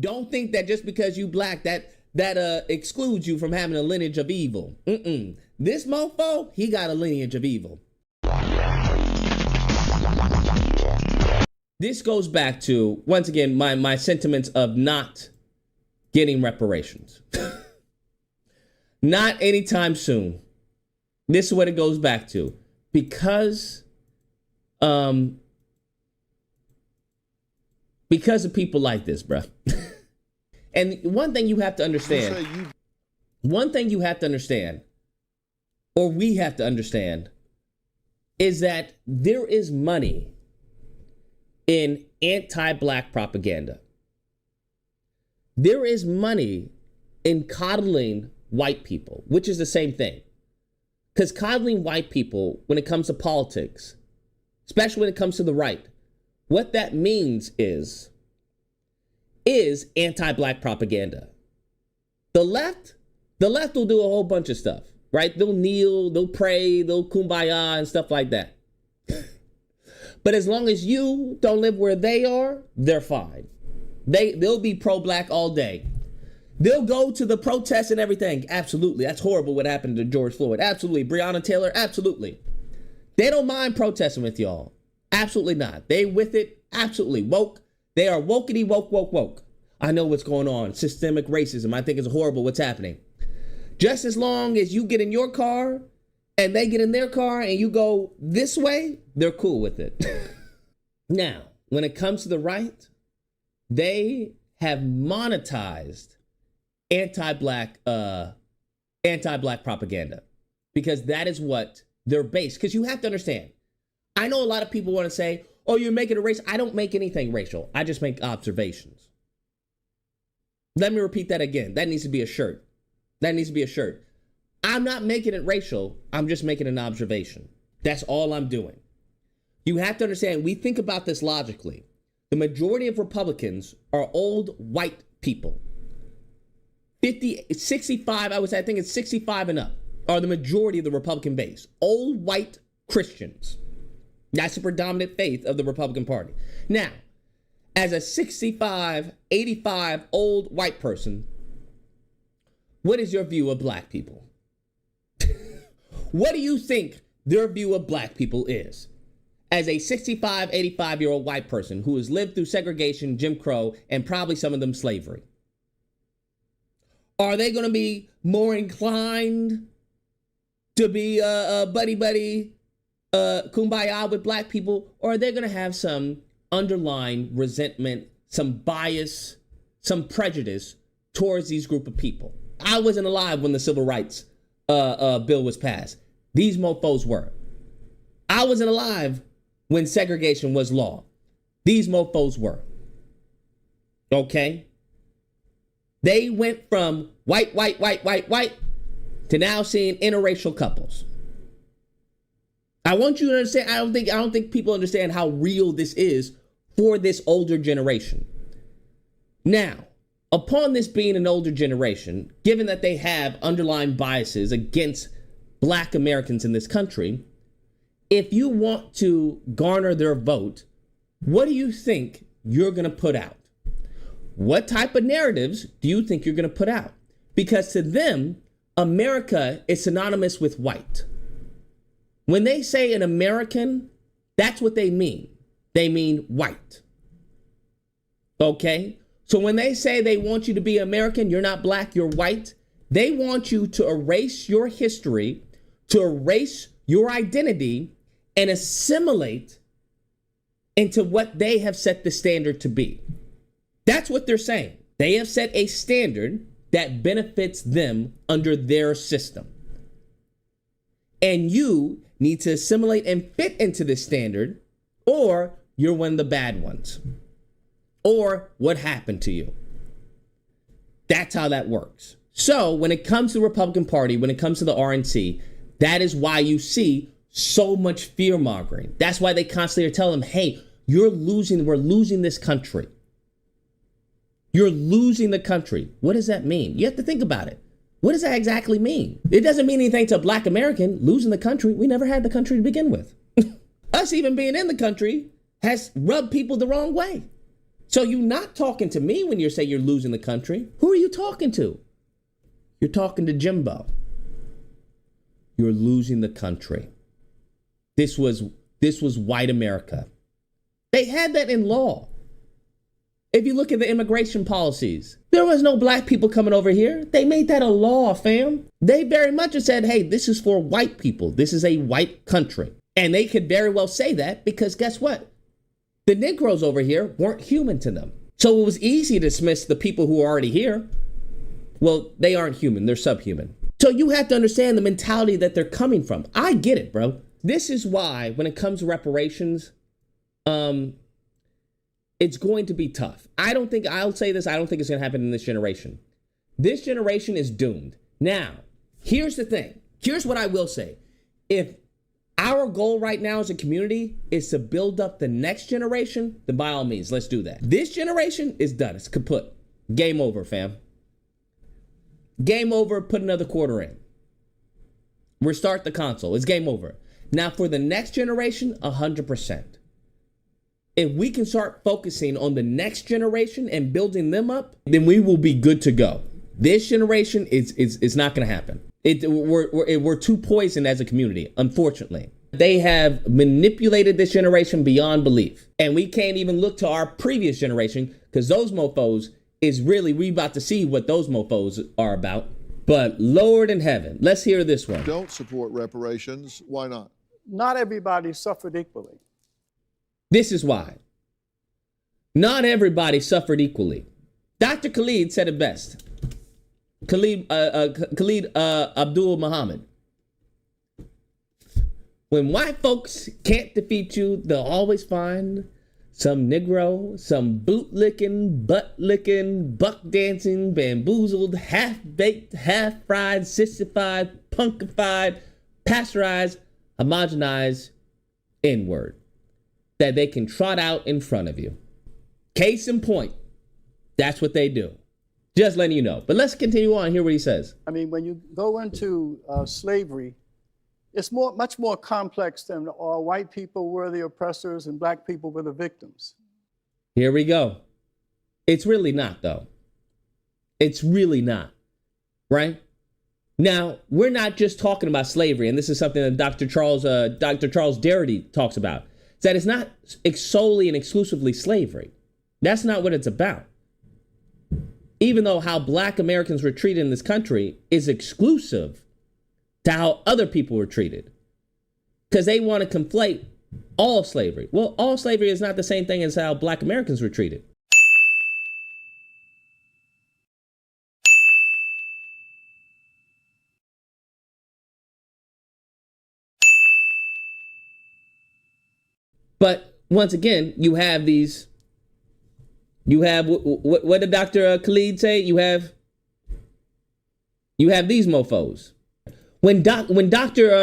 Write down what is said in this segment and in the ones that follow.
Don't think that just because you black that excludes you from having a lineage of evil. This mofo, he got a lineage of evil. This goes back to, once again, my sentiments of not getting reparations. Not anytime soon. This is what it goes back to. Because of people like this, bruh. And one thing you have to understand, or we have to understand, is that there is money in anti-black propaganda. There is money in coddling white people, which is the same thing. Because coddling white people, when it comes to politics, especially when it comes to the right, what that means is anti-black propaganda. The left will do a whole bunch of stuff, right? They'll kneel, they'll pray, they'll kumbaya and stuff like that. But as long as you don't live where they are, they're fine. They'll be pro-black all day. They'll go to the protests and everything. Absolutely. That's horrible what happened to George Floyd. Absolutely. Breonna Taylor. Absolutely. They don't mind protesting with y'all. Absolutely not. They with it. Absolutely. Woke. They are wokety woke. I know what's going on. Systemic racism. I think it's horrible what's happening. Just as long as you get in your car and they get in their car and you go this way, they're cool with it. Now, when it comes to the right, they have monetized anti-black propaganda, because that is what they're based. Because you have to understand, I know a lot of people want to say, oh, you're making it racial. I don't make anything racial. I just make observations. Let me repeat that again. That needs to be a shirt. I'm not making it racial. I'm just making an observation. That's all I'm doing. You have to understand, we think about this logically. The majority of Republicans are old white people. 65, I think it's 65 and up are the majority of the Republican base. Old white Christians. That's the predominant faith of the Republican Party. Now, as a 65, 85 old white person, what is your view of black people? What do you think their view of black people is? As a 65, 85-year-old white person who has lived through segregation, Jim Crow, and probably some of them slavery. Are they going to be more inclined to be buddy-buddy, kumbaya with black people? Or are they going to have some underlying resentment, some bias, some prejudice towards these group of people? I wasn't alive when the Civil Rights bill was passed. These mofos were. I wasn't alive when segregation was law. These mofos were. Okay? They went from white to now seeing interracial couples. I want you to understand, I don't think people understand how real this is for this older generation. Now, upon this being an older generation, given that they have underlying biases against black Americans in this country, if you want to garner their vote, what do you think you're going to put out? What type of narratives do you think you're going to put out? Because to them, America is synonymous with white. When they say an American, that's what they mean. They mean white. Okay? So when they say they want you to be American, you're not black, you're white, they want you to erase your history, to erase your identity, and assimilate into what they have set the standard to be. That's what they're saying. They have set a standard that benefits them under their system. And you need to assimilate and fit into this standard, or you're one of the bad ones. Or what happened to you? That's how that works. So when it comes to the Republican Party, when it comes to the RNC, that is why you see so much fear mongering. That's why they constantly are telling them, hey, we're losing this country. You're losing the country. What does that mean? You have to think about it. What does that exactly mean? It doesn't mean anything to a black American losing the country. We never had the country to begin with. Us even being in the country has rubbed people the wrong way. So you're not talking to me when you say you're losing the country. Who are you talking to? You're talking to Jimbo. You're losing the country. This was white America. They had that in law. If you look at the immigration policies, there was no black people coming over here. They made that a law, fam. They very much have said, hey, this is for white people. This is a white country. And they could very well say that because guess what? The Negroes over here weren't human to them. So it was easy to dismiss the people who are already here. Well, they aren't human. They're subhuman. So you have to understand the mentality that they're coming from. I get it, bro. This is why when it comes to reparations, it's going to be tough. I'll say this, I don't think it's going to happen in this generation. This generation is doomed. Now, here's the thing. Here's what I will say. If our goal right now as a community is to build up the next generation, then by all means, let's do that. This generation is done. It's kaput. Game over, fam. Game over, put another quarter in. Restart the console. It's game over. Now for the next generation, 100%. If we can start focusing on the next generation and building them up, then we will be good to go. This generation is not going to happen. We're too poisoned as a community, unfortunately. They have manipulated this generation beyond belief. And we can't even look to our previous generation because those mofos is really, we about to see what those mofos are about. But Lord in heaven, let's hear this one. Don't support reparations. Why not? Not everybody suffered equally. This is why. Not everybody suffered equally. Dr. Khalid said it best. Khalid Abdul Muhammad. When white folks can't defeat you, they'll always find some Negro, some boot-licking, butt-licking, buck-dancing, bamboozled, half-baked, half-fried, sissified, punkified, pasteurized, homogenized N-word that they can trot out in front of you. Case in point, that's what they do. Just letting you know. But let's continue on and hear what he says. I mean, when you go into slavery, it's much more complex than all white people were the oppressors and black people were the victims. Here we go. It's really not, though. It's really not, right? Now, we're not just talking about slavery, and this is something that Dr. Charles Darity talks about, is that it's not solely and exclusively slavery. That's not what it's about. Even though how black Americans were treated in this country is exclusive to how other people were treated. Because they want to conflate all slavery. Well, all slavery is not the same thing as how black Americans were treated. But once again, you have these, what did Dr. Khalid say? You have these mofos. When Dr.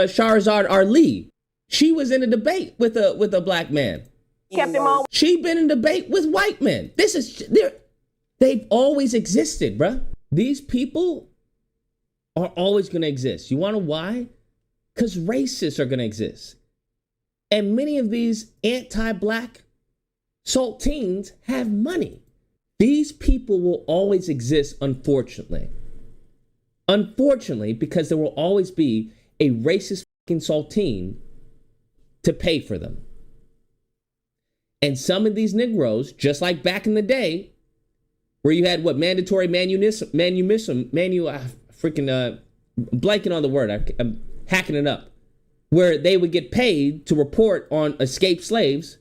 Shahrazad Ali, she was in a debate with a black man. Kept him on. She been in debate with white men. They've always existed, bruh. These people are always going to exist. You want to know why? Because racists are going to exist. And many of these anti-black saltines have money. These people will always exist, unfortunately. Unfortunately, because there will always be a racist fucking saltine to pay for them. And some of these Negroes, just like back in the day, where you had mandatory manumission, blanking on the word, I'm hacking it up, where they would get paid to report on escaped slaves.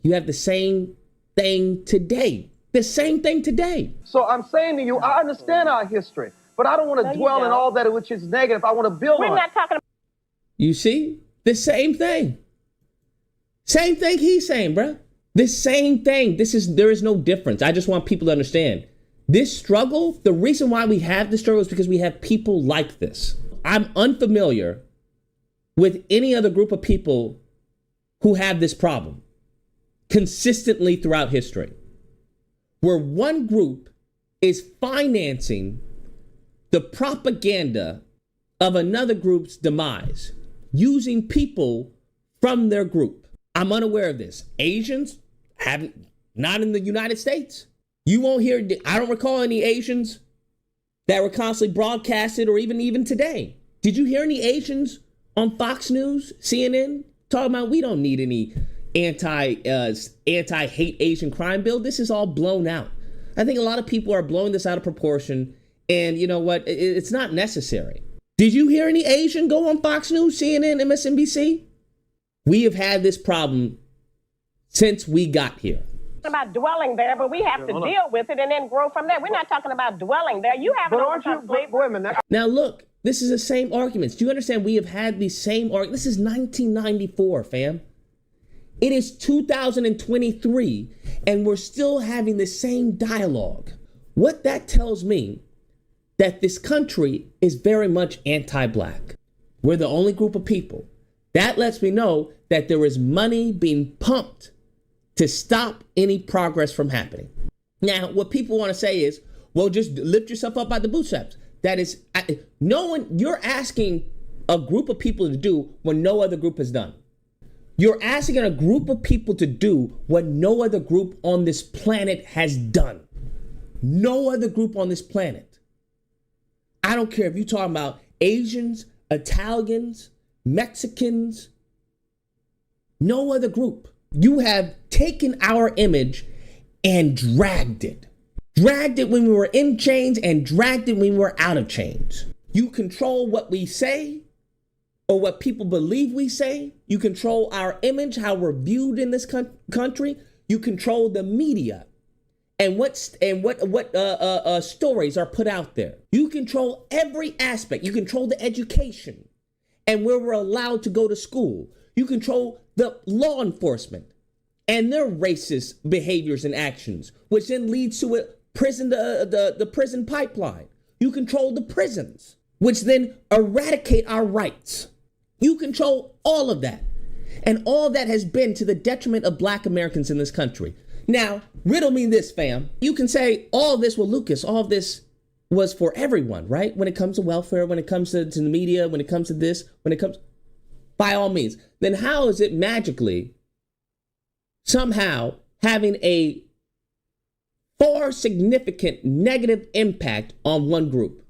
You have the same thing today. The same thing today. So I'm saying to you, I understand our history, but I don't want to dwell in all that which is negative. I want to build on it. We're not talking about. You see? The same thing. Same thing he's saying, bruh. The same thing. There is no difference. I just want people to understand. This struggle, the reason why we have this struggle is because we have people like this. I'm unfamiliar with any other group of people who have this problem consistently throughout history, where one group is financing the propaganda of another group's demise using people from their group. I'm unaware of this. Asians Not in the United States. You won't hear, I don't recall any Asians that were constantly broadcasted, or even today. Did you hear any Asians on Fox News, CNN, talking about we don't need any anti-hate Asian crime bill? This is all blown out. I think a lot of people are blowing this out of proportion, and you know what? It's not necessary. Did you hear any Asian go on Fox News, CNN, MSNBC? We have had this problem since we got here. About dwelling there, but we have to deal with it and then grow from there. We're not talking about dwelling there. You haven't overcome slavery. Now look, this is the same arguments. Do you understand? We have had these same arguments. This is 1994, fam. It is 2023, and we're still having the same dialogue. What that tells me, that this country is very much anti-black. We're the only group of people. That lets me know that there is money being pumped to stop any progress from happening. Now, what people want to say is, well, just lift yourself up by the bootstraps. That is, you're asking a group of people to do what no other group has done. You're asking a group of people to do what no other group on this planet has done. No other group on this planet. I don't care if you're talking about Asians, Italians, Mexicans, no other group. You have taken our image and dragged it. Dragged it when we were in chains and dragged it when we were out of chains. You control what we say or what people believe we say. You control our image, how we're viewed in this country. You control the media and what stories are put out there. You control every aspect. You control the education and where we're allowed to go to school. You control the law enforcement and their racist behaviors and actions, which then leads to a prison, the prison pipeline. You control the prisons, which then eradicate our rights. You control all of that. And all that has been to the detriment of black Americans in this country. Now, riddle me this, fam. You can say all this, well, Lucas, all of this was for everyone, right? When it comes to welfare, when it comes to the media, when it comes to this, when it comes, by all means. Then how is it magically somehow having a far significant negative impact on one group?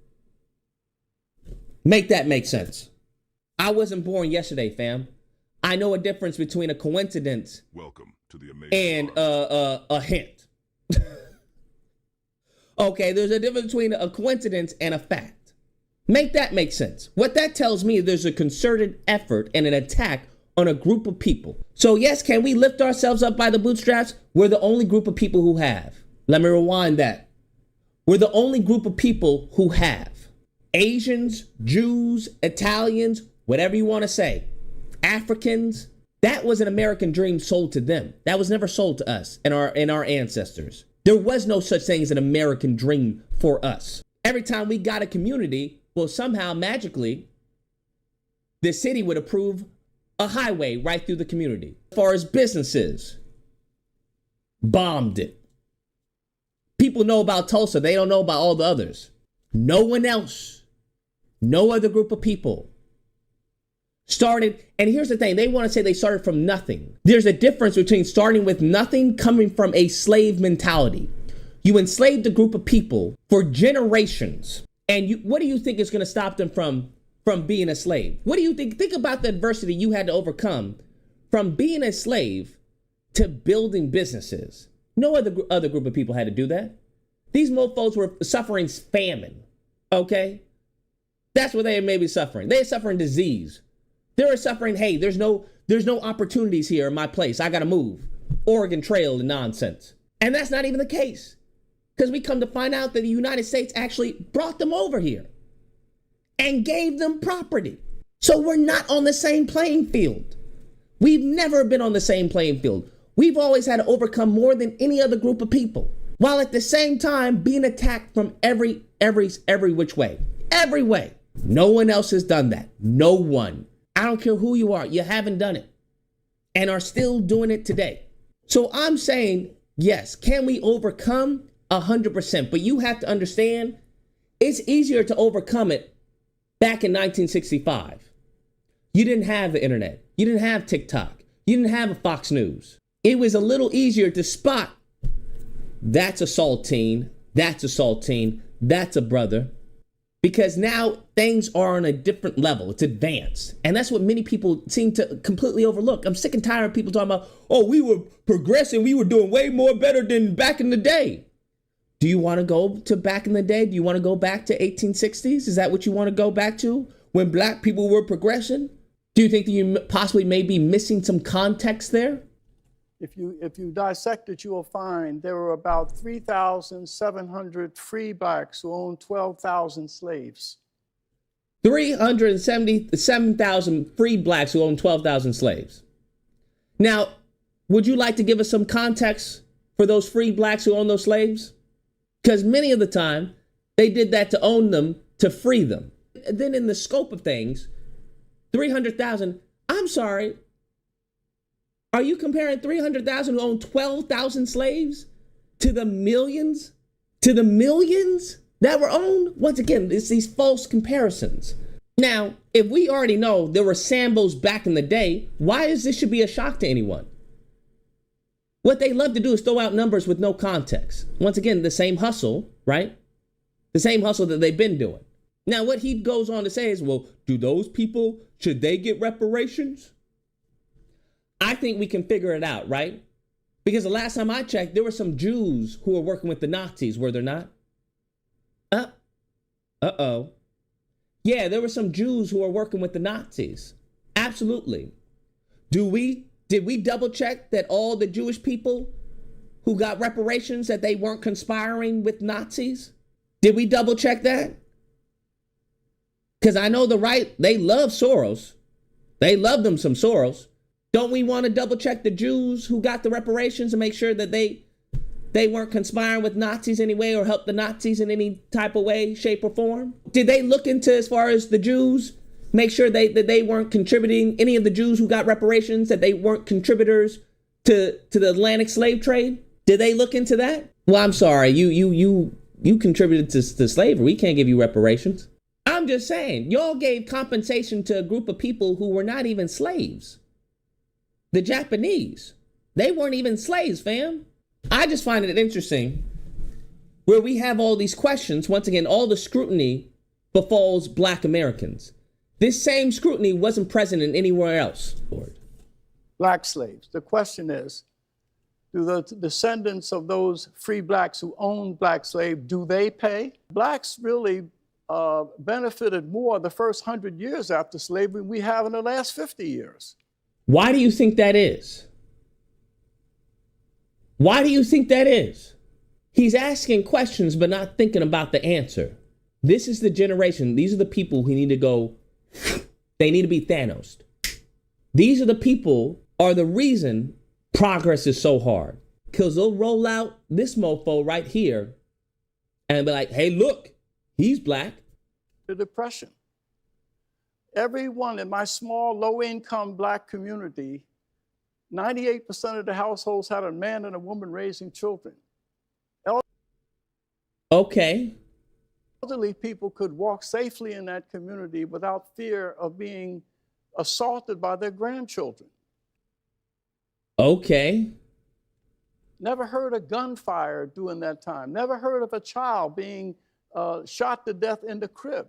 Make that make sense. I wasn't born yesterday, fam. I know a difference between a coincidence and a hint. Okay, there's a difference between a coincidence and a fact. Make that make sense. What that tells me is there's a concerted effort and an attack on a group of people. So yes, can we lift ourselves up by the bootstraps? We're the only group of people who have. Let me rewind that. We're the only group of people who have. Asians, Jews, Italians, whatever you want to say, Africans, that was an American dream sold to them. That was never sold to us and our ancestors. There was no such thing as an American dream for us. Every time we got a community, well, somehow magically, the city would approve a highway right through the community. As far as businesses, bombed it. People know about Tulsa. They don't know about all the others. No one else, no other group of people started. And here's the thing. They want to say they started from nothing. There's a difference between starting with nothing, coming from a slave mentality. You enslaved a group of people for generations. And what do you think is going to stop them from being a slave? What do you think? Think about the adversity you had to overcome from being a slave to building businesses. No other group of people had to do that. These mofos were suffering famine, okay? That's what they may be suffering. They're suffering disease. They're suffering, hey, there's no opportunities here in my place. I got to move. Oregon Trail and nonsense. And that's not even the case. Because we come to find out that the United States actually brought them over here and gave them property. So we're not on the same playing field. We've never been on the same playing field. We've always had to overcome more than any other group of people, while at the same time being attacked from every which way. Every way. No one else has done that. No one. I don't care who you are. You haven't done it and are still doing it today. So I'm saying, yes, can we overcome? 100%. But you have to understand, it's easier to overcome it back in 1965. You didn't have the internet. You didn't have TikTok. You didn't have a Fox News. It was a little easier to spot that's a saltine, that's a saltine, that's a brother. Because now things are on a different level. It's advanced. And that's what many people seem to completely overlook. I'm sick and tired of people talking about, oh, we were progressing. We were doing way more better than back in the day. Do you want to go to back in the day? Do you want to go back to 1860s? Is that what you want to go back to when black people were progressing? Do you think that you possibly may be missing some context there? If you dissect it, you will find there were about 3,700 free blacks who owned 12,000 slaves. 377,000 free blacks who owned 12,000 slaves. Now, would you like to give us some context for those free blacks who own those slaves? Because many of the time, they did that to own them, to free them. Then in the scope of things, 300,000, I'm sorry, are you comparing 300,000 who owned 12,000 slaves to the millions? To the millions that were owned? Once again, it's these false comparisons. Now, if we already know there were Sambos back in the day, why is this should be a shock to anyone? What they love to do is throw out numbers with no context. Once again, the same hustle, right? The same hustle that they've been doing. Now, what he goes on to say is, well, do those people, should they get reparations? I think we can figure it out, right? Because the last time I checked, there were some Jews who were working with the Nazis, were there not? Uh-oh. Yeah, there were some Jews who were working with the Nazis. Absolutely. Did we double check that all the Jewish people who got reparations, that they weren't conspiring with Nazis? Did we double check that? Because I know the right, they love Soros. They love them some Soros. Don't we want to double check the Jews who got the reparations and make sure that they weren't conspiring with Nazis anyway or help the Nazis in any type of way, shape, or form? Did they look into, as far as the Jews, make sure that they weren't contributing, any of the Jews who got reparations, that they weren't contributors to the Atlantic slave trade? Did they look into that? Well, I'm sorry, you contributed to slavery. We can't give you reparations. I'm just saying, y'all gave compensation to a group of people who were not even slaves. The Japanese, they weren't even slaves, fam. I just find it interesting where we have all these questions. Once again, all the scrutiny befalls Black Americans. This same scrutiny wasn't present in anywhere else. Lord. Black slaves. The question is, do the descendants of those free blacks who owned black slaves, do they pay? Blacks really benefited more the first 100 years after slavery than we have in the last 50 years. Why do you think that is? Why do you think that is? He's asking questions, but not thinking about the answer. This is the generation. These are the people who need to go, they need to be Thanos. These are the people are the reason progress is so hard. Because they'll roll out this mofo right here and be like, hey, look, he's black. The Depression. Everyone in my small, low-income black community, 98% of the households had a man and a woman raising children. Okay. Elderly people could walk safely in that community without fear of being assaulted by their grandchildren. Okay. Never heard of gunfire during that time. Never heard of a child being shot to death in the crib.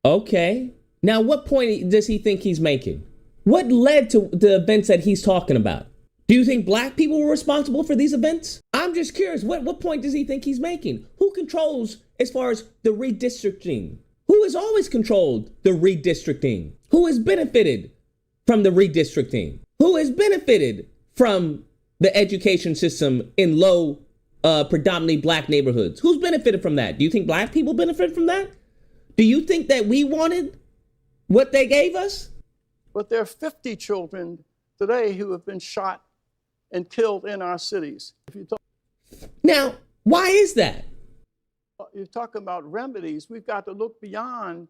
Okay. Now, what point does he think he's making? What led to the events that he's talking about? Do you think black people were responsible for these events? I'm just curious. What point does he think he's making? Who controls as far as the redistricting? Who has always controlled the redistricting? Who has benefited from the redistricting? Who has benefited from the education system in low, predominantly black neighborhoods? Who's benefited from that? Do you think black people benefit from that? Do you think that we wanted what they gave us? But there are 50 children today who have been shot and killed in our cities. Now, why is that? You're talking about remedies. We've got to look beyond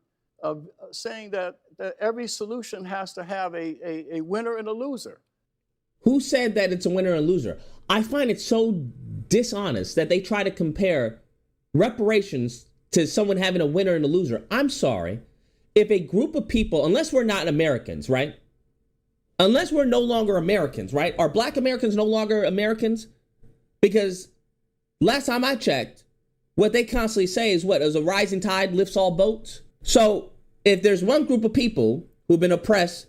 saying that every solution has to have a winner and a loser. Who said that it's a winner and loser? I find it so dishonest that they try to compare reparations to someone having a winner and a loser. I'm sorry. If a group of people, unless we're not Americans, right? Unless we're no longer Americans, right? Are black Americans no longer Americans? Because last time I checked, what they constantly say is what? As a rising tide lifts all boats. So if there's one group of people who've been oppressed,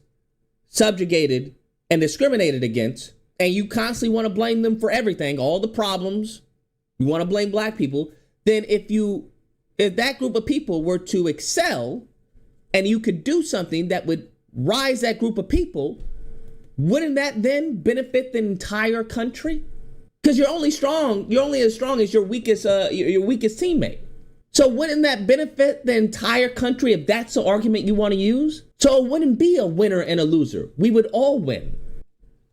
subjugated, and discriminated against, and you constantly want to blame them for everything, all the problems, you want to blame black people, then if that group of people were to excel and you could do something that would rise that group of people, wouldn't that then benefit the entire country? Because you're only as strong as your weakest teammate. So wouldn't that benefit the entire country if that's the argument you want to use? So it wouldn't be a winner and a loser. We would all win.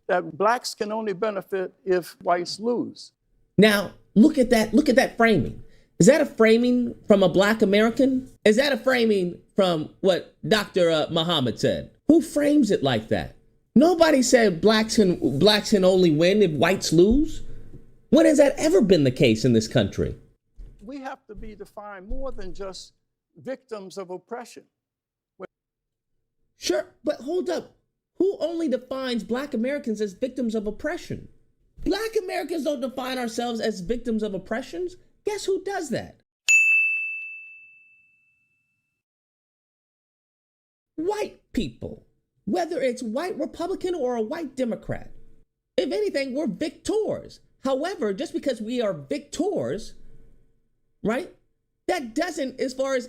That blacks can only benefit if whites lose. Now, look at that framing. Is that a framing from a black American? Is that a framing from what Dr. Muhammad said? Who frames it like that? Nobody said blacks can only win if whites lose. When has that ever been the case in this country? We have to be defined more than just victims of oppression. Sure, but hold up. Who only defines black Americans as victims of oppression? Black Americans don't define ourselves as victims of oppressions. Guess who does that? White people, whether it's white Republican or a white Democrat. If anything, we're victors. However, just because we are victors, right, that doesn't, as far as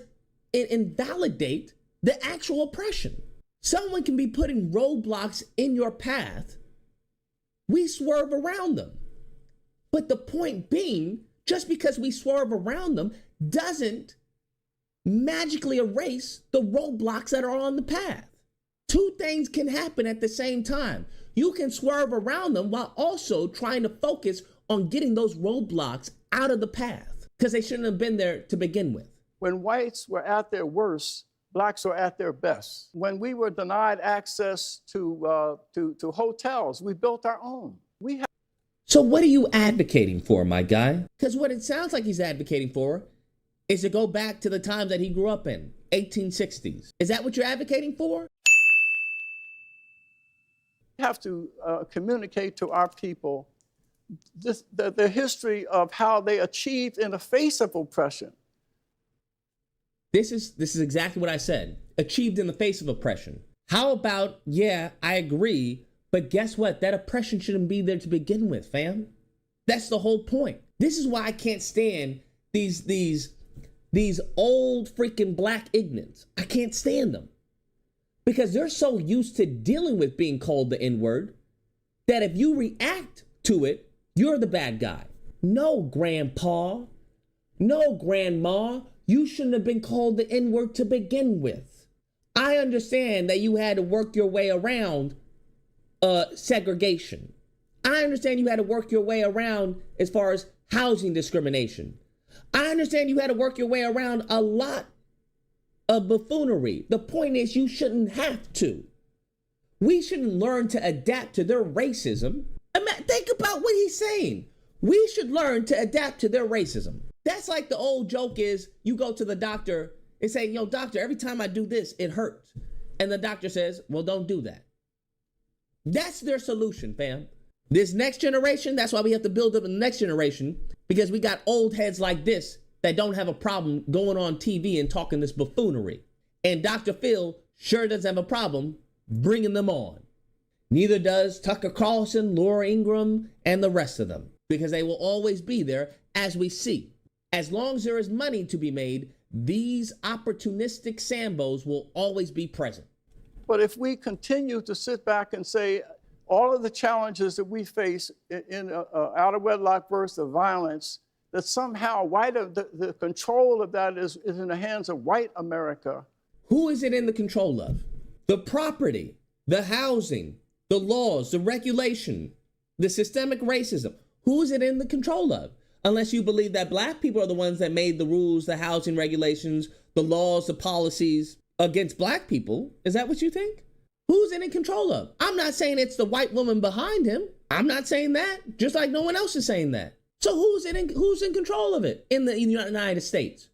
it invalidate the actual oppression. Someone can be putting roadblocks in your path. We swerve around them. But the point being, just because we swerve around them doesn't magically erase the roadblocks that are on the path. Two things can happen at the same time. You can swerve around them while also trying to focus on getting those roadblocks out of the path because they shouldn't have been there to begin with. When whites were at their worst, blacks were at their best. When we were denied access to hotels, we built our own. So what are you advocating for, my guy? Because what it sounds like he's advocating for is to go back to the times that he grew up in, 1860s. Is that what you're advocating for? We have to communicate to our people the history of how they achieved in the face of oppression. This is exactly what I said. Achieved in the face of oppression. How about, yeah, I agree, but guess what? That oppression shouldn't be there to begin with, fam. That's the whole point. This is why I can't stand these old freaking black ignorants. I can't stand them. Because they're so used to dealing with being called the N-word that if you react to it, you're the bad guy. No, grandpa. No, grandma. You shouldn't have been called the N-word to begin with. I understand that you had to work your way around segregation. I understand you had to work your way around as far as housing discrimination. I understand you had to work your way around a lot of buffoonery. The point is, you shouldn't have to. We shouldn't learn to adapt to their racism. Think about what he's saying. We should learn to adapt to their racism. That's like the old joke is you go to the doctor and say, yo, doctor, every time I do this, it hurts. And the doctor says, well, don't do that. That's their solution, fam. This next generation, that's why we have to build up the next generation, because we got old heads like this that don't have a problem going on TV and talking this buffoonery. And Dr. Phil sure doesn't have a problem bringing them on. Neither does Tucker Carlson, Laura Ingraham, and the rest of them, because they will always be there, as we see. As long as there is money to be made, these opportunistic Sambos will always be present. But if we continue to sit back and say all of the challenges that we face in out of wedlock births of violence, that somehow the control of that is in the hands of white America. Who is it in the control of? The property, the housing, the laws, the regulation, the systemic racism. Who is it in the control of? Unless you believe that black people are the ones that made the rules, the housing regulations, the laws, the policies against black people. Is that what you think? Who's it in control of? I'm not saying it's the white woman behind him. I'm not saying that, just like no one else is saying that. So who's in control of it in the United States?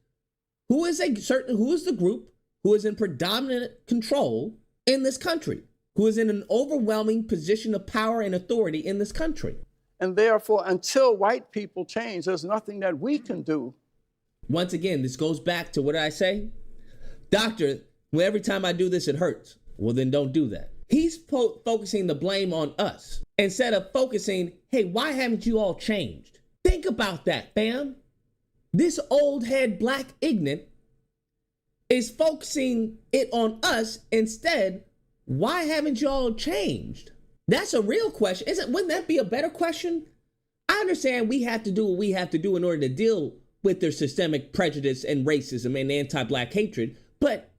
Who is the group who is in predominant control in this country? Who is in an overwhelming position of power and authority in this country? And therefore, until white people change, there's nothing that we can do. Once again, this goes back to what did I say? Doctor, well, every time I do this, it hurts. Well, then don't do that. He's focusing the blame on us instead of focusing, hey, why haven't you all changed? Think about that, fam. This old head black ignorant is focusing it on us instead. Why haven't y'all changed? That's a real question. Wouldn't that be a better question? I understand we have to do what we have to do in order to deal with their systemic prejudice and racism and anti-black hatred. But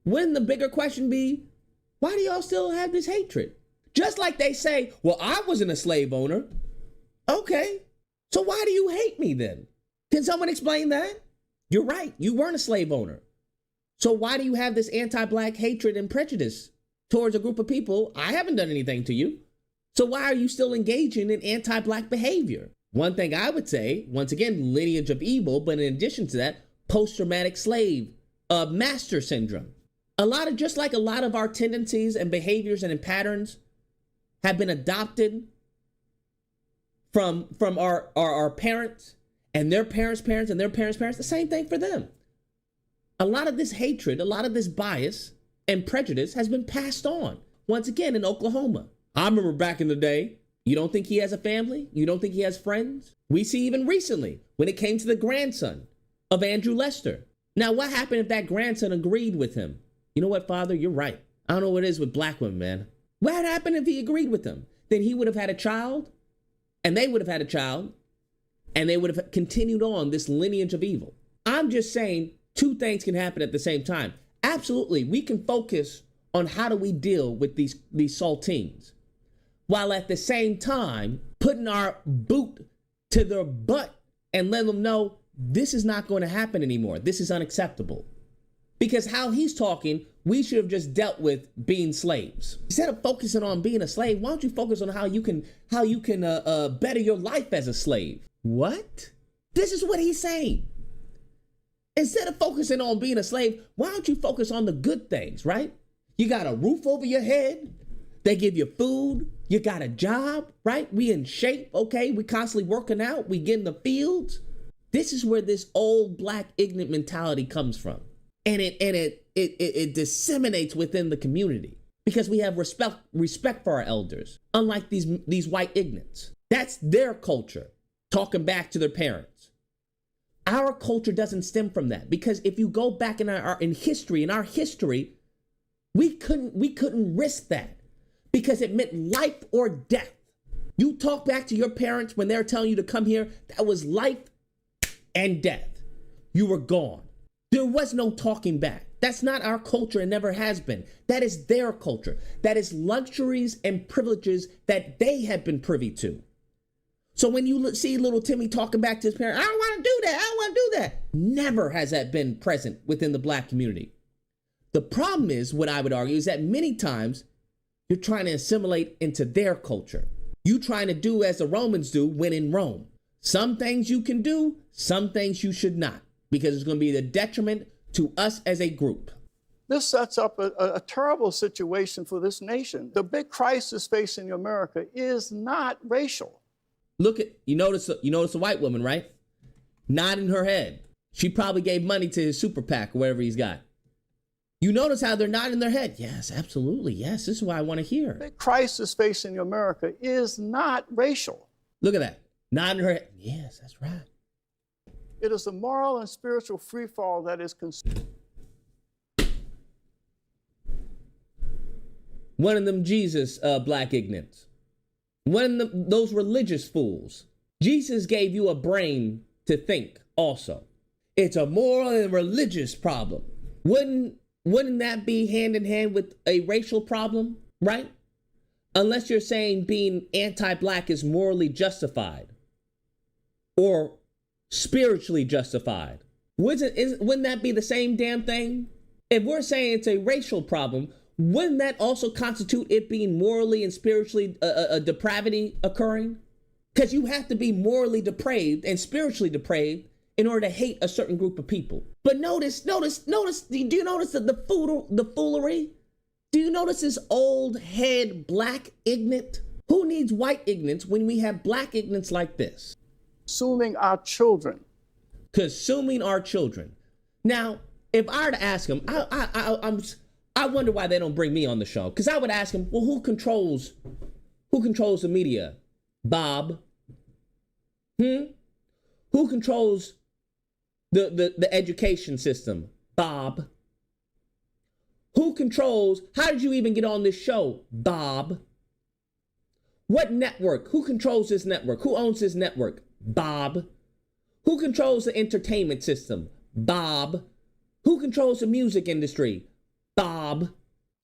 wouldn't the bigger question be, why do y'all still have this hatred? Just like they say, well, I wasn't a slave owner. Okay, so why do you hate me then? Can someone explain that? You're right, you weren't a slave owner. So why do you have this anti-black hatred and prejudice towards a group of people? I haven't done anything to you. So why are you still engaging in anti-black behavior? One thing I would say, once again, lineage of evil, but in addition to that, post-traumatic slave master syndrome. Just like a lot of our tendencies and behaviors and patterns have been adopted from our parents and their parents' parents and their parents' parents, the same thing for them. A lot of this hatred, a lot of this bias and prejudice has been passed on, once again, in Oklahoma. I remember back in the day, you don't think he has a family? You don't think he has friends? We see even recently, when it came to the grandson of Andrew Lester. Now, what happened if that grandson agreed with him? You know what, Father? You're right. I don't know what it is with black women, man. What happened if he agreed with them? Then he would have had a child, and they would have had a child, and they would have continued on this lineage of evil. I'm just saying two things can happen at the same time. Absolutely, we can focus on how do we deal with these saltines, while at the same time putting our boot to their butt and letting them know this is not going to happen anymore. This is unacceptable. Because how he's talking, we should have just dealt with being slaves. Instead of focusing on being a slave, why don't you focus on how you can better your life as a slave? What? This is what he's saying. Instead of focusing on being a slave, why don't you focus on the good things, right? You got a roof over your head. They give you food. You got a job, right? We in shape, okay? We constantly working out. We get in the fields. This is where this old black ignorant mentality comes from. And it disseminates within the community because we have respect for our elders, unlike these white ignorants. That's their culture, talking back to their parents. Our culture doesn't stem from that, because if you go back in our history, we couldn't risk that because it meant life or death. You talk back to your parents when they're telling you to come here, that was life and death. You were gone. There was no talking back. That's not our culture and never has been. That is their culture. That is luxuries and privileges that they have been privy to. So when you see little Timmy talking back to his parents, I don't want to do that, I don't want to do that. Never has that been present within the black community. The problem is, what I would argue, is that many times you're trying to assimilate into their culture. You trying to do as the Romans do when in Rome. Some things you can do, some things you should not, because it's going to be the detriment to us as a group. This sets up a terrible situation for this nation. The big crisis facing America is not racial. Look at, you notice a white woman, right? Nodding her head. She probably gave money to his super PAC or whatever he's got. You notice how they're nodding their head. Yes, absolutely. Yes, this is what I want to hear. The big crisis facing America is not racial. Look at that. Nodding her head. Yes, that's right. It is the moral and spiritual freefall that is one of them Jesus black ignorants. One of those religious fools. Jesus gave you a brain to think also. It's a moral and religious problem. Wouldn't that be hand in hand with a racial problem, right? Unless you're saying being anti-black is morally justified or spiritually justified. Wouldn't that be the same damn thing? If we're saying it's a racial problem, wouldn't that also constitute it being morally and spiritually a depravity occurring? Because you have to be morally depraved and spiritually depraved in order to hate a certain group of people. But notice, do you notice the foolery? Do you notice this old head black ignorant Who needs white ignorance when we have black ignorance like this? Consuming our children. Consuming our children. Now, if I were to ask him, I wonder why they don't bring me on the show. Because I would ask him, well, who controls the media? Bob? Who controls the education system? Bob? Who controls, how did you even get on this show? Bob? What network? Who controls this network? Who owns this network? Bob? Who controls the entertainment system? Bob? Who controls the music industry? Bob?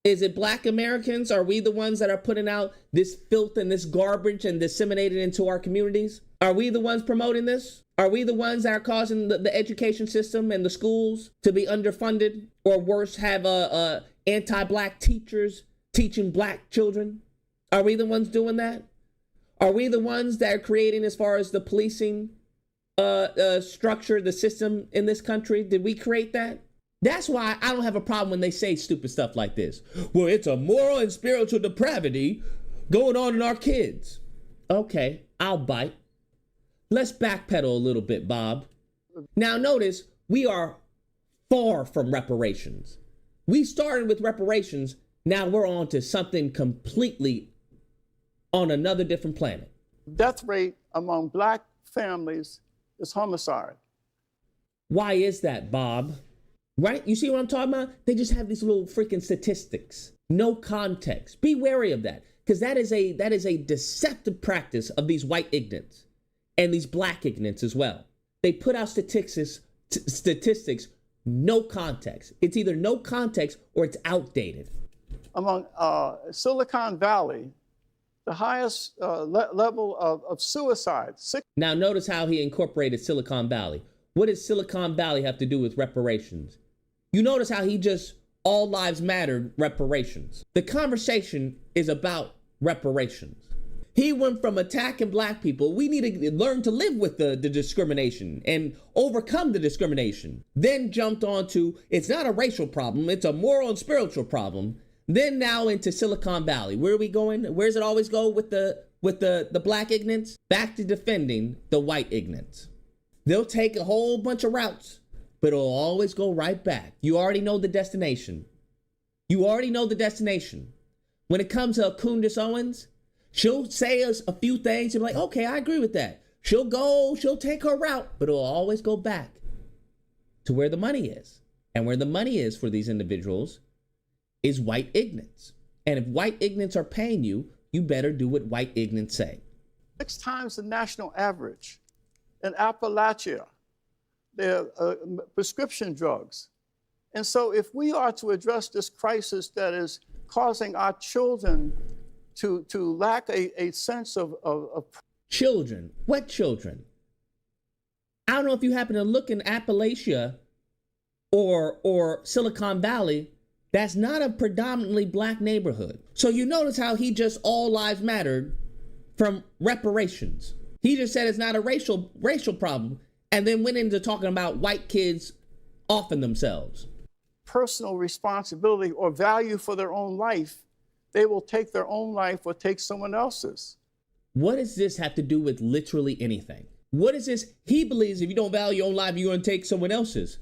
Is it black Americans? Are we the ones that are putting out this filth and this garbage and disseminating it into our communities? Are we the ones promoting this? Are we the ones that are causing the education system and the schools to be underfunded, or worse, have anti-black teachers teaching black children? Are we the ones doing that? Are we the ones that are creating, as far as the policing structure, the system in this country? Did we create that? That's why I don't have a problem when they say stupid stuff like this. Well, it's a moral and spiritual depravity going on in our kids. Okay, I'll bite. Let's backpedal a little bit, Bob. Now notice, we are far from reparations. We started with reparations. Now we're on to something completely on another different planet. Death rate among black families is homicide. Why is that, Bob? Right? You see what I'm talking about? They just have these little freaking statistics. No context. Be wary of that, because that is a deceptive practice of these white ignorants and these black ignorants as well. They put out statistics, no context. It's either no context or it's outdated. Among Silicon Valley, the highest level of suicide. Now notice how he incorporated Silicon Valley. What does Silicon Valley have to do with reparations? You notice how he just all lives matter reparations. The conversation is about reparations. He went from attacking black people. We need to learn to live with the discrimination and overcome the discrimination. Then jumped on to, it's not a racial problem, it's a moral and spiritual problem. Then now into Silicon Valley. Where are we going? Where does it always go with the black ignorance? Back to defending the white ignorance. They'll take a whole bunch of routes, but it'll always go right back. You already know the destination. You already know the destination. When it comes to Candace Owens, she'll say us a few things and be like, okay, I agree with that. She'll take her route, but it'll always go back to where the money is. And where the money is for these individuals is white ignorance. And if white ignorance are paying you, you better do what white ignorance say. 6 times the national average. In Appalachia, they're prescription drugs. And so if we are to address this crisis that is causing our children to lack a sense of Children? What children? I don't know if you happen to look in Appalachia or Silicon Valley, that's not a predominantly black neighborhood. So you notice how he just all lives mattered from reparations. He just said it's not a racial problem, and then went into talking about white kids offing themselves. Personal responsibility or value for their own life. They will take their own life or take someone else's. What does this have to do with literally anything? What is this? He believes if you don't value your own life, you're going to take someone else's.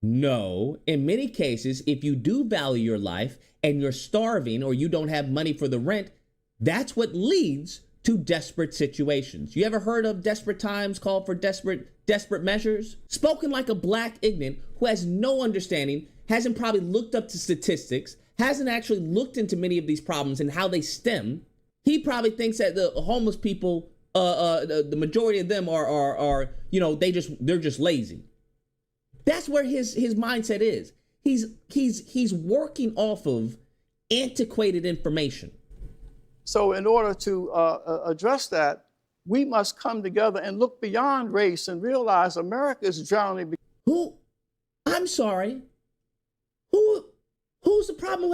No, in many cases, if you do value your life and you're starving or you don't have money for the rent, that's what leads to desperate situations. You ever heard of desperate times call for desperate measures? Spoken like a black ignorant who has no understanding, hasn't probably looked up to statistics, hasn't actually looked into many of these problems and how they stem. He probably thinks that the homeless people, the majority of them are they're just lazy. That's where his mindset is. He's working off of antiquated information. So in order to address that, we must come together and look beyond race and realize America is drowning. I'm sorry. Who's the problem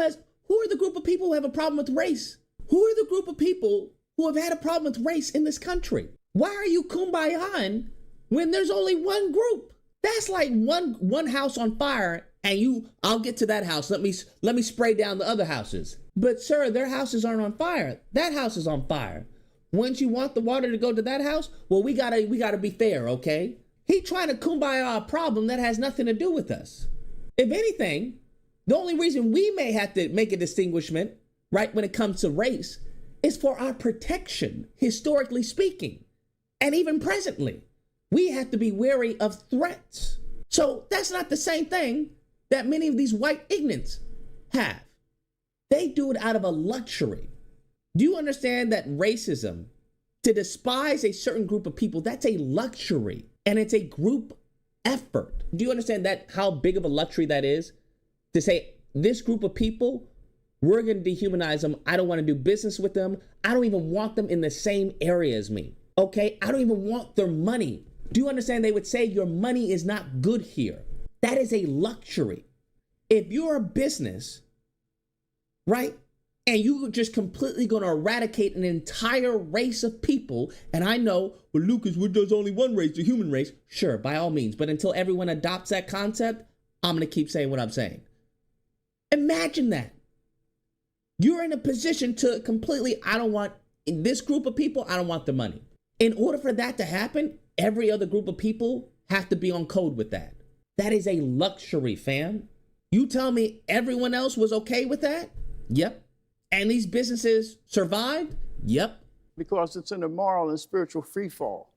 who are the group of people who have a problem with race? Who are the group of people who have had a problem with race in this country? Why are you kumbayaing when there's only one group? That's like one house on fire and I'll get to that house. Let me spray down the other houses. But sir, their houses aren't on fire. That house is on fire. Once you want the water to go to that house, well, we gotta be fair, okay? He trying to kumbaya a problem that has nothing to do with us. If anything, the only reason we may have to make a distinguishment, right, when it comes to race, is for our protection, historically speaking, and even presently. We have to be wary of threats. So that's not the same thing that many of these white ignorants have. They do it out of a luxury. Do you understand that racism, to despise a certain group of people, that's a luxury, and it's a group effort. Do you understand that, how big of a luxury that is? To say, this group of people, we're going to dehumanize them. I don't want to do business with them. I don't even want them in the same area as me. Okay? I don't even want their money. Do you understand? They would say your money is not good here. That is a luxury. If you're a business, right, and you're just completely going to eradicate an entire race of people, and I know, well, Lucas, there's only one race, the human race. Sure, by all means. But until everyone adopts that concept, I'm going to keep saying what I'm saying. Imagine that. You're in a position to completely, I don't want, in this group of people, I don't want the money. In order for that to happen, every other group of people have to be on code with that. That is a luxury, fam. You tell me everyone else was okay with that? Yep. And these businesses survived? Yep. Because it's in a moral and spiritual free fall.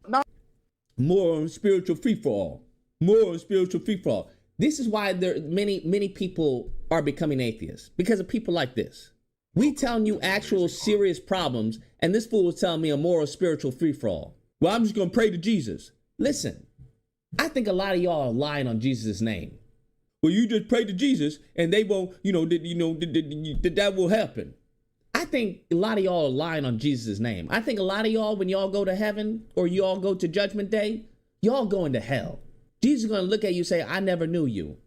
Moral and spiritual free fall. Moral and spiritual free fall. This is why many people are becoming atheists, because of people like this. We telling you actual serious problems, and this fool is telling me a moral spiritual free fall. Well, I'm just going to pray to Jesus. Listen, I think a lot of y'all are lying on Jesus' name. Well, you just pray to Jesus and they won't, that will happen. I think a lot of y'all are lying on Jesus' name. I think a lot of y'all, when y'all go to heaven or you all go to judgment day, y'all going to hell. Jesus is going to look at you and say, I never knew you.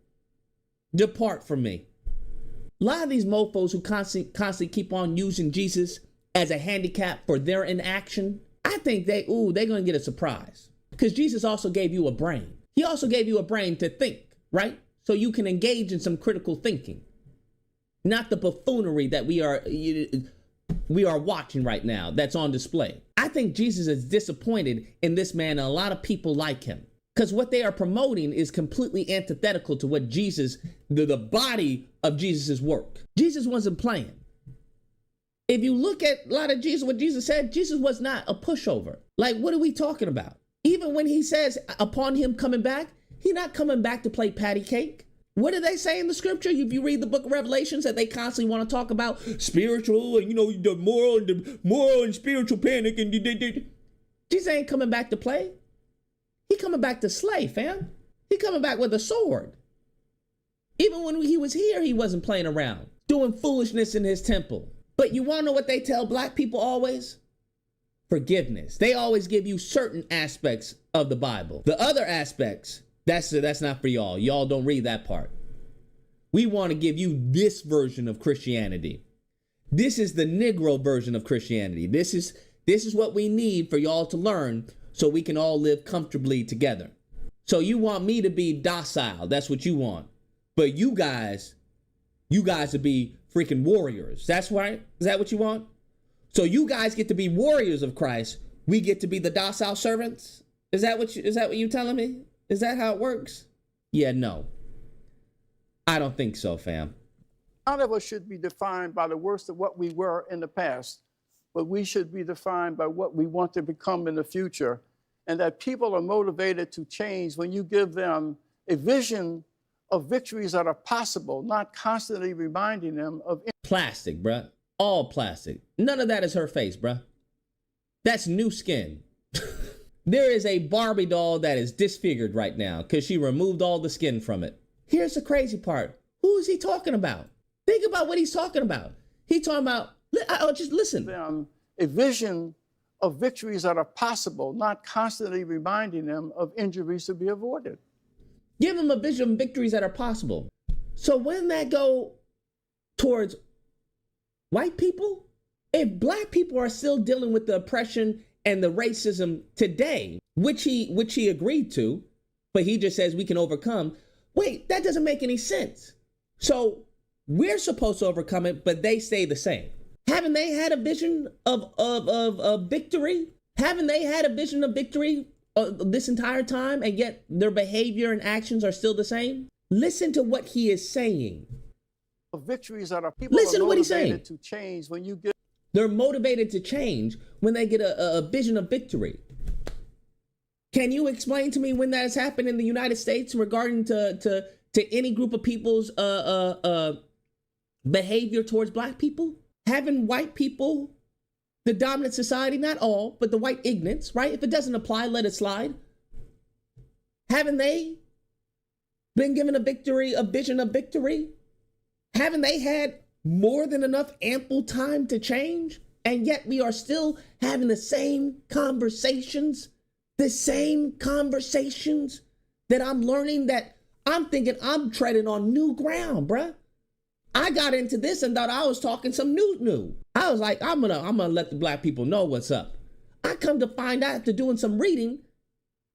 Depart from me. A lot of these mofos who constantly keep on using Jesus as a handicap for their inaction, I think they're going to get a surprise. Because Jesus also gave you a brain. He also gave you a brain to think, right? So you can engage in some critical thinking. Not the buffoonery that we are watching right now that's on display. I think Jesus is disappointed in this man and a lot of people like him. Because what they are promoting is completely antithetical to what Jesus, the body of Jesus' work. Jesus wasn't playing. If you look at a lot of Jesus, what Jesus said, Jesus was not a pushover. Like, what are we talking about? Even when he says upon him coming back, he's not coming back to play patty cake. What do they say in the scripture? If you read the book of Revelations, that they constantly want to talk about spiritual and, the moral and spiritual panic. And Jesus ain't coming back to play. He coming back to slay, fam. He coming back with a sword. Even when he was here, he wasn't playing around, doing foolishness in his temple. But you want to know what they tell black people always? Forgiveness. They always give you certain aspects of the Bible. The other aspects, that's not for y'all. Y'all don't read that part. We want to give you this version of Christianity. This is the Negro version of Christianity. This is what we need for y'all to learn so we can all live comfortably together. So you want me to be docile. That's what you want. But you guys to be freaking warriors. That's right. Is that what you want? So you guys get to be warriors of Christ. We get to be the docile servants. Is that what you telling me? Is that how it works? Yeah, no. I don't think so, fam. None of us should be defined by the worst of what we were in the past, but we should be defined by what we want to become in the future. And that people are motivated to change when you give them a vision of victories that are possible, not constantly reminding them of plastic, bruh. All plastic. None of that is her face, bruh. That's new skin. There is a Barbie doll that is disfigured right now because she removed all the skin from it. Here's the crazy part. Who is he talking about? Think about what he's talking about. He's talking about, just listen. Them a vision of victories that are possible, not constantly reminding them of injuries to be avoided. Give them a vision of victories that are possible. So wouldn't that go towards white people? If black people are still dealing with the oppression and the racism today, which he agreed to, but he just says we can overcome. Wait, that doesn't make any sense. So We're supposed to overcome it, but they stay the same. Haven't they had a vision of victory? Haven't they had a vision of victory this entire time, and yet their behavior and actions are still the same? Listen to what he is saying. Victories that are people Listen are to what he's saying. motivated to change when you get. They're motivated to change when they get a vision of victory. Can you explain to me when that has happened in the United States regarding to any group of people's behavior towards black people? Haven't white people, the dominant society, not all, but the white ignorance, right? If it doesn't apply, let it slide. Haven't they been given a vision of victory? Haven't they had more than enough ample time to change? And yet we are still having the same conversations that I'm learning, that I'm thinking I'm treading on new ground, bruh. I got into this and thought I was talking some new. I was like, I'm gonna let the black people know what's up. I come to find out after doing some reading,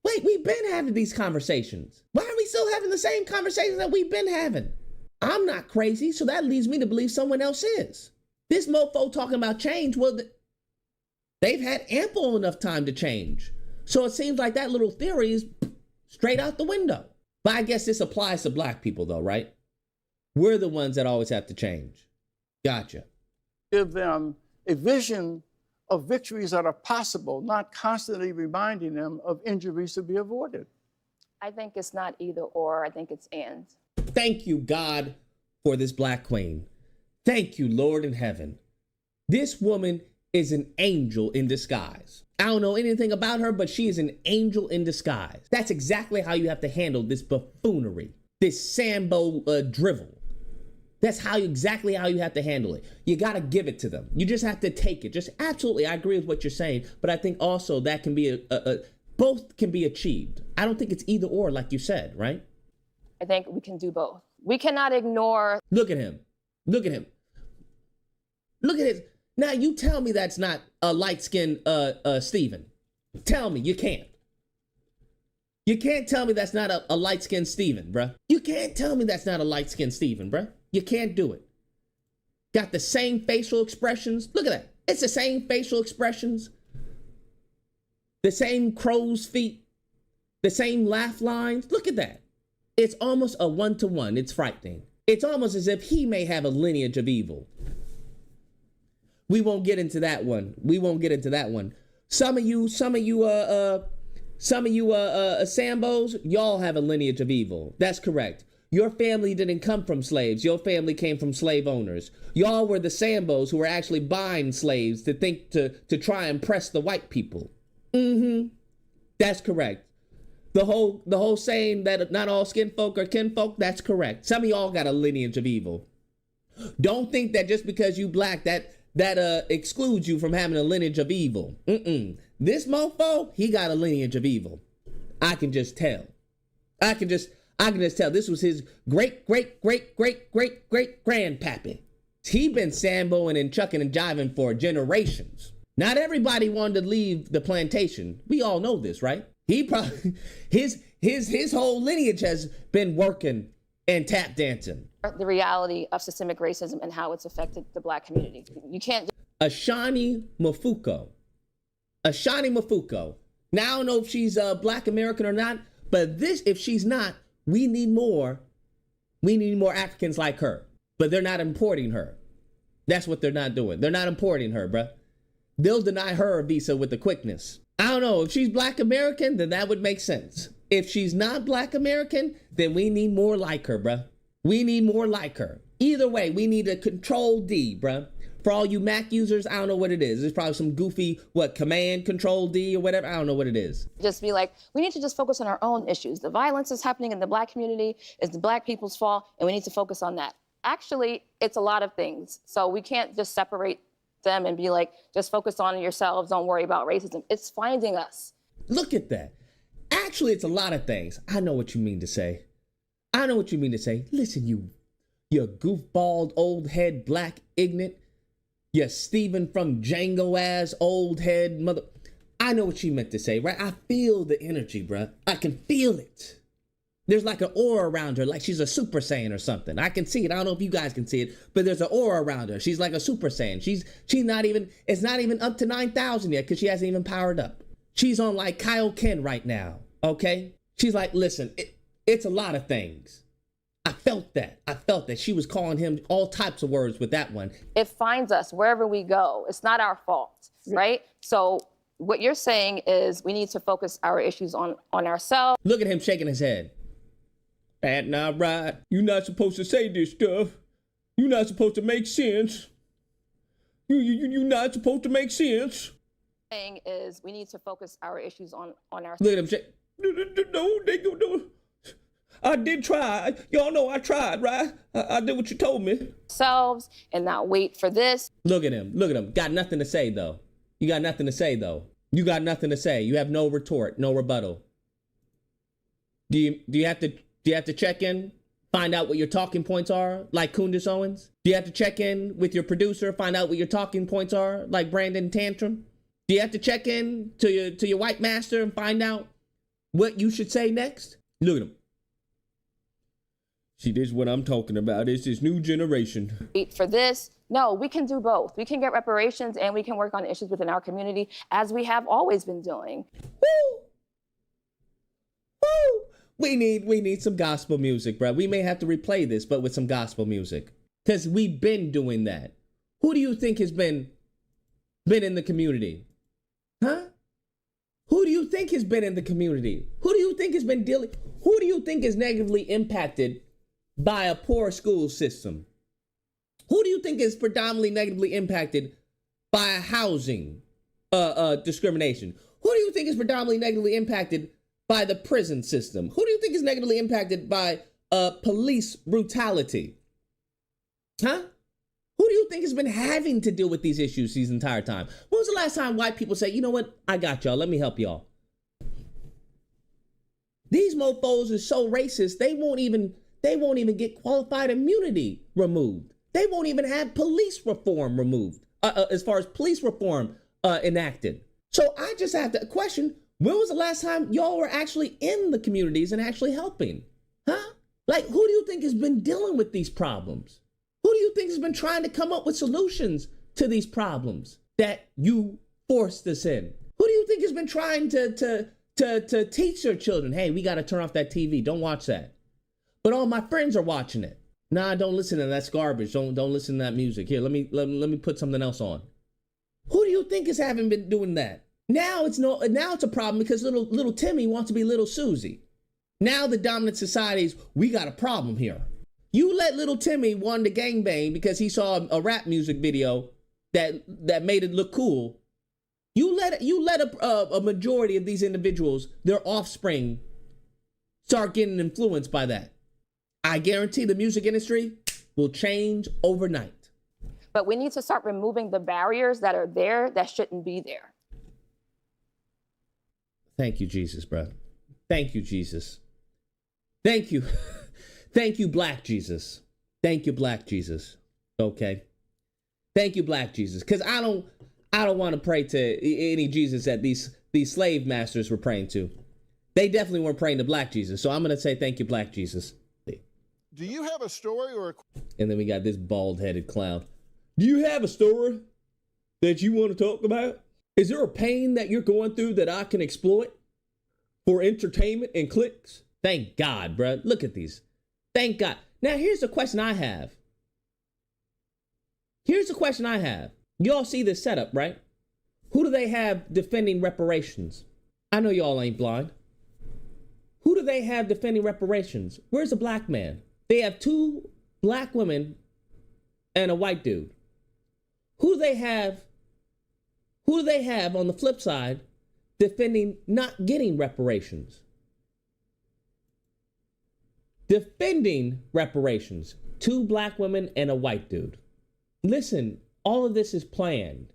wait, we've been having these conversations. Why are we still having the same conversations that we've been having? I'm not crazy, so that leads me to believe someone else is. This mofo talking about change, well, they've had ample enough time to change. So it seems like that little theory is straight out the window. But I guess this applies to black people though, right? We're the ones that always have to change. Gotcha. Give them a vision of victories that are possible, not constantly reminding them of injuries to be avoided. I think it's not either or, I think it's and. Thank you, God, for this black queen. Thank you, Lord in heaven. This woman is an angel in disguise. I don't know anything about her, but she is an angel in disguise. That's exactly how you have to handle this buffoonery, this Sambo drivel. That's exactly how you have to handle it. You got to give it to them. You just have to take it. Just absolutely, I agree with what you're saying, but I think also that can be both can be achieved. I don't think it's either or, like you said, right? I think we can do both. We cannot ignore. Look at him. Look at him. Look at his. Now you tell me that's not a light-skinned Stephen. Tell me, you can't. You can't tell me that's not a light-skinned Stephen, bruh. You can't tell me that's not a light-skinned Stephen, bruh. You can't do it. Got the same facial expressions. Look at that. It's the same facial expressions. The same crow's feet. The same laugh lines. Look at that. It's almost a one-to-one. It's frightening. It's almost as if he may have a lineage of evil. We won't get into that one. Some of you Sambos, y'all have a lineage of evil. That's correct. Your family didn't come from slaves. Your family came from slave owners. Y'all were the Sambos who were actually buying slaves to try and press the white people. That's correct. The whole saying that not all skin folk are kinfolk, that's correct. Some of y'all got a lineage of evil. Don't think that just because you black that excludes you from having a lineage of evil. This mofo, he got a lineage of evil. I can just tell. I can just tell. This was his great grandpappy. He been samboing and chucking and jiving for generations. Not everybody wanted to leave the plantation. We all know this, right? He probably his whole lineage has been working and tap dancing. The reality of systemic racism and how it's affected the black community. You can't. Ashani Mafuko. Now, I don't know if she's black American or not, but if she's not, we need more Africans like her. But they're not importing her. That's what they're not doing. They're not importing her, bruh. They'll deny her a visa with the quickness. I don't know. If she's black American, then that would make sense. If she's not black American, then we need more like her, bruh. We need more like her. Either way, we need a control D, bruh. For all you Mac users, I don't know what it is. It's probably some goofy, command control D or whatever. I don't know what it is. Just be like, we need to just focus on our own issues. The violence is happening in the black community. It's the black people's fault, and we need to focus on that. Actually, it's a lot of things. So we can't just separate them and be like, just focus on yourselves. Don't worry about racism. It's finding us. Look at that. Actually, it's a lot of things. I know what you mean to say. Listen, you goofballed, old head, black ignorant. You Stephen from Django ass, old head mother. I know what she meant to say, right? I feel the energy, bruh. I can feel it. There's like an aura around her, like she's a Super Saiyan or something. I can see it. I don't know if you guys can see it, but there's an aura around her. She's like a Super Saiyan. She's not even, it's not even up to 9,000 yet because she hasn't even powered up. She's on like Kyle Ken right now, okay? She's like, listen, it's a lot of things. I felt that. She was calling him all types of words with that one. It finds us wherever we go. It's not our fault, right? So what you're saying is we need to focus our issues on ourselves. Look at him shaking his head. That's not right. You're not supposed to say this stuff. You're not supposed to make sense. You're not supposed to make sense. Saying is we need to focus our issues on ourselves. Look at him shake. No. I did try. Y'all know I tried, right? I did what you told me. Selves and not wait for this. Look at him. Got nothing to say, though. You got nothing to say, though. You got nothing to say. You have no retort, no rebuttal. Do you have to check in, find out what your talking points are, like Kundis Owens? Do you have to check in with your producer, find out what your talking points are, like Brandon Tantrum? Do you have to check in to your white master and find out what you should say next? Look at him. See, this is what I'm talking about. It's this new generation. Wait for this. No, we can do both. We can get reparations and we can work on issues within our community as we have always been doing. Woo! Woo! We need some gospel music, bro. We may have to replay this, but with some gospel music. Because we've been doing that. Who do you think has been in the community? Huh? Who do you think has been in the community? Who do you think has been dealing? Who do you think is negatively impacted by a poor school system? Who do you think is predominantly negatively impacted by a housing discrimination? Who do you think is predominantly negatively impacted by the prison system? Who do you think is negatively impacted by police brutality? Huh? Who do you think has been having to deal with these issues this entire time? When was the last time white people say, you know what? I got y'all. Let me help y'all. These mofos are so racist, they won't even get qualified immunity removed. They won't even have police reform removed, as far as police reform enacted. So I just have to question, when was the last time y'all were actually in the communities and actually helping? Huh? Like, who do you think has been dealing with these problems? Who do you think has been trying to come up with solutions to these problems that you forced us in? Who do you think has been trying to teach their children, hey, we got to turn off that TV, don't watch that? But all my friends are watching it. Nah, don't listen to that. That's garbage. Don't listen to that music. Here, let me put something else on. Who do you think is having been doing that? Now it's a problem because little Timmy wants to be little Susie. Now the dominant society's, we got a problem here. You let little Timmy want to gangbang because he saw a rap music video that made it look cool. You let a majority of these individuals, their offspring, start getting influenced by that. I guarantee the music industry will change overnight. But we need to start removing the barriers that are there that shouldn't be there. Thank you, Jesus, bro. Thank you, Jesus. Thank you. Thank you, Black Jesus. Thank you, Black Jesus. Okay. Thank you, Black Jesus. Because I don't want to pray to any Jesus that these slave masters were praying to. They definitely weren't praying to Black Jesus. So I'm going to say thank you, Black Jesus. Do you have a story or a... And then we got this bald-headed clown. Do you have a story that you want to talk about? Is there a pain that you're going through that I can exploit for entertainment and clicks? Thank God, bro. Look at these. Thank God. Now, here's the question I have. Y'all see this setup, right? Who do they have defending reparations? I know y'all ain't blind. Who do they have defending reparations? Where's a black man? They have 2 black women and a white dude. Who do they have on the flip side defending not getting reparations? Defending reparations. 2 black women and a white dude. Listen, all of this is planned.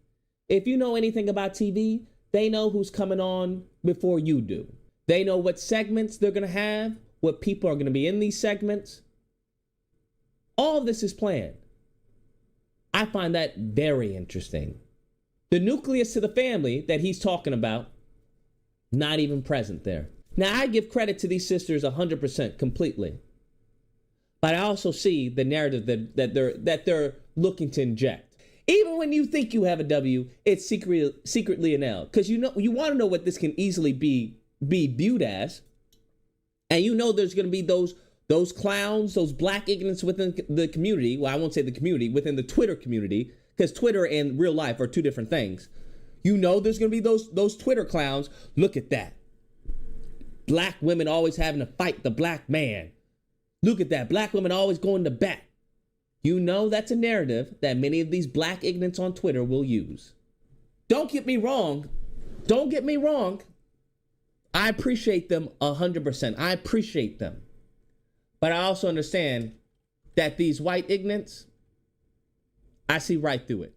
If you know anything about TV, they know who's coming on before you do. They know what segments they're going to have, what people are going to be in these segments. All of this is planned. I find that very interesting. The nucleus to the family that he's talking about, not even present there. Now, I give credit to these sisters 100% completely. But I also see the narrative that they're looking to inject. Even when you think you have a W, it's secretly an L. Because you want to know what this can easily be viewed as. And you know there's going to be those clowns, those black ignorants within the community. Well, I won't say the community, within the Twitter community. Because Twitter and real life are two different things. You know there's going to be those Twitter clowns. Look at that. Black women always having to fight the black man. Look at that. Black women always going to bat. You know that's a narrative that many of these black ignorants on Twitter will use. Don't get me wrong. Don't get me wrong. I appreciate them 100%. I appreciate them. But I also understand that these white ignorants, I see right through it.